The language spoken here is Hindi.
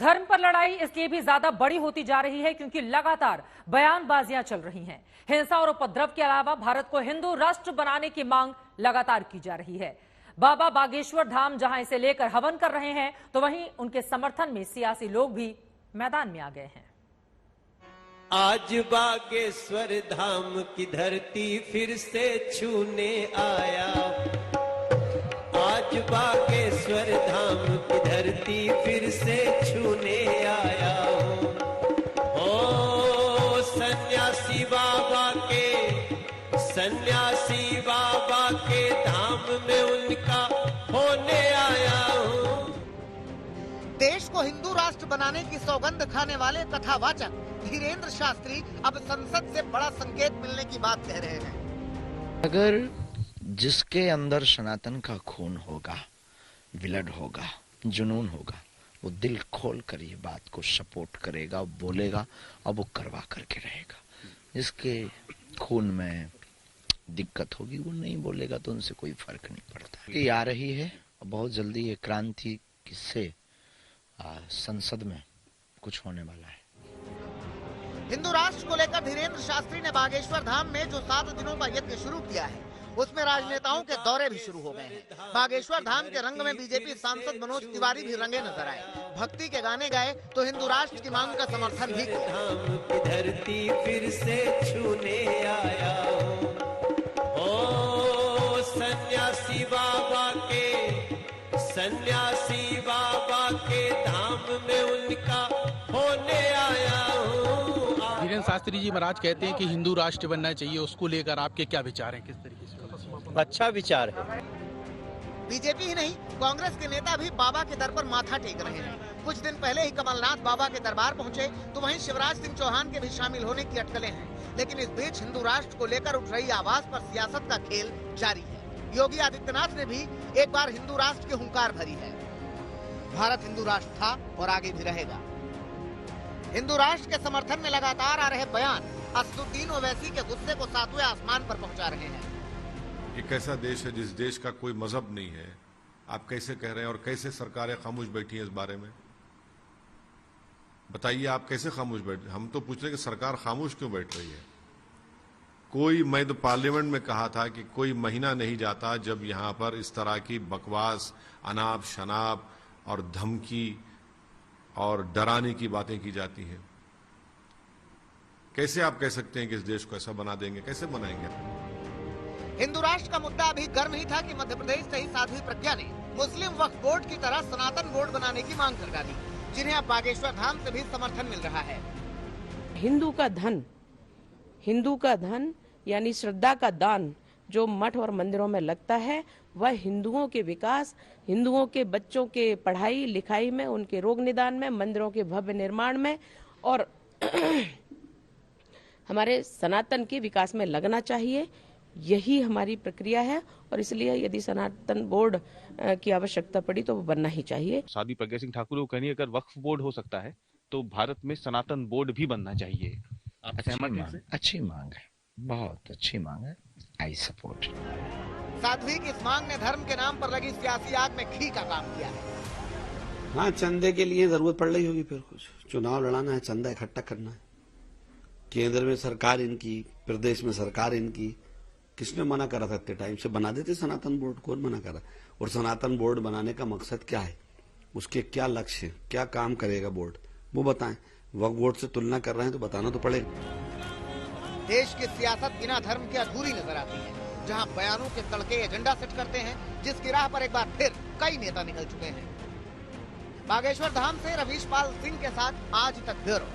धर्म पर लड़ाई इसलिए भी ज्यादा बड़ी होती जा रही है क्योंकि लगातार बयानबाजियां चल रही हैं। हिंसा और उपद्रव के अलावा भारत को हिंदू राष्ट्र बनाने की मांग लगातार की जा रही है। बाबा बागेश्वर धाम जहां इसे लेकर हवन कर रहे हैं, तो वहीं उनके समर्थन में सियासी लोग भी मैदान में आ गए हैं। आज बागेश्वर धाम की धरती फिर से छूने आया। आज बागेश्वर धाम की धरती फिर से छूने आया हूँ। ओ सन्यासी बाबा के धाम में उनका होने आया हूँ। देश को हिंदू राष्ट्र बनाने की सौगंध खाने वाले कथावाचक धीरेन्द्र शास्त्री अब संसद से बड़ा संकेत मिलने की बात कह रहे हैं। अगर जिसके अंदर सनातन का खून होगा, ब्लड होगा, जुनून होगा, वो दिल खोल कर ये बात को सपोर्ट करेगा, बोलेगा और वो करवा करके रहेगा। जिसके खून में दिक्कत होगी वो नहीं बोलेगा, तो उनसे कोई फर्क नहीं पड़ता। ये आ रही है बहुत जल्दी, ये क्रांति किससे संसद में कुछ होने वाला है। हिंदू राष्ट्र को लेकर धीरेन्द्र शास्त्री ने बागेश्वर धाम में जो 7 दिनों का यज्ञ शुरू किया है, उसमें राजनेताओं के दौरे भी शुरू हो गए हैं। बागेश्वर धाम के रंग में बीजेपी सांसद मनोज तिवारी भी रंगे नजर आए। भक्ति के गाने गाए तो हिंदू राष्ट्र की मांग का समर्थन भी किया। धरती फिर से छूने आया हूँ। ओ सन्यासी बाबा के धाम में उनका होने आया हूँ। धीरेन्द्र शास्त्री जी महाराज कहते हैं कि हिंदू राष्ट्र बनना चाहिए, उसको लेकर आपके क्या विचार हैं? किस तरीके से? अच्छा विचार है। बीजेपी ही नहीं, कांग्रेस के नेता भी बाबा के दर पर माथा टेक रहे हैं। कुछ दिन पहले ही कमलनाथ बाबा के दरबार पहुंचे, तो वहीं शिवराज सिंह चौहान के भी शामिल होने की अटकलें हैं। लेकिन इस बीच हिंदू राष्ट्र को लेकर उठ रही आवाज पर सियासत का खेल जारी है। योगी आदित्यनाथ ने भी एक बार हिंदू राष्ट्र की हुंकार भरी है। भारत हिंदू राष्ट्र था और आगे भी रहेगा। हिंदू राष्ट्र के समर्थन में लगातार आ रहे बयान असदुद्दीन ओवैसी के गुस्से को 7वें आसमान पर पहुंचा रहे हैं। एक ऐसा देश है जिस देश का कोई मजहब नहीं है, आप कैसे कह रहे हैं? और कैसे सरकारें खामोश बैठी हैं इस बारे में? बताइए, आप कैसे खामोश बैठ? हम तो पूछ रहे हैं कि सरकार खामोश क्यों बैठ रही है? मैं तो पार्लियामेंट में कहा था कि कोई महीना नहीं जाता जब यहां पर इस तरह की बकवास, अनाप शनाप और धमकी और डराने की बातें की जाती हैं। कैसे आप कह सकते हैं कि इस देश को ऐसा बना देंगे? कैसे बनाएंगे? हिंदू राष्ट्र का मुद्दा अभी गर्म ही था कि मध्य प्रदेश से ही साध्वी प्रज्ञा ने मुस्लिम वक्फ बोर्ड की तरह सनातन बोर्ड बनाने की मांग कर डाली, जिन्हें अब बागेश्वर धाम से भी समर्थन मिल रहा है। हिंदू का धन यानी श्रद्धा का दान जो मठ और मंदिरों में लगता है, वह हिंदुओं के विकास, हिंदुओं के बच्चों के पढ़ाई लिखाई में, उनके रोग निदान में, मंदिरों के भव्य निर्माण में और हमारे सनातन के विकास में लगना चाहिए। यही हमारी प्रक्रिया है और इसलिए यदि सनातन बोर्ड की आवश्यकता पड़ी तो वो बनना ही चाहिए। साध्वी प्रज्ञा सिंह ठाकुर को कहनी, अगर वक्फ बोर्ड हो सकता है तो भारत में सनातन बोर्ड भी बनना चाहिए। अच्छी मांग है, बहुत अच्छी मांग है। I support. साध्वी की इस मांग ने धर्म के नाम पर लगी सियासी आग में घी का काम किया है। हाँ, चंदे के लिए जरूरत पड़ रही होगी, फिर कुछ चुनाव लड़ाना है, चंदा इकट्ठा करना है। केंद्र में सरकार इनकी, प्रदेश में सरकार इनकी। किसने मना करा था? इतने टाइम से बना देते सनातन बोर्ड, कौन मना करा? और सनातन बोर्ड बनाने का मकसद क्या है, उसके क्या लक्ष्य है, क्या काम करेगा बोर्ड, वो बताएं। वक्फ बोर्ड से तुलना कर रहे हैं तो बताना तो पड़ेगा। देश की सियासत बिना धर्म के अधूरी नजर आती है, जहां बयानों के तड़के एजेंडा सेट करते हैं, जिसकी राह पर एक बार फिर कई नेता निकल चुके हैं। बागेश्वर धाम से रवीश पाल सिंह के साथ आज तक ब्यूरो।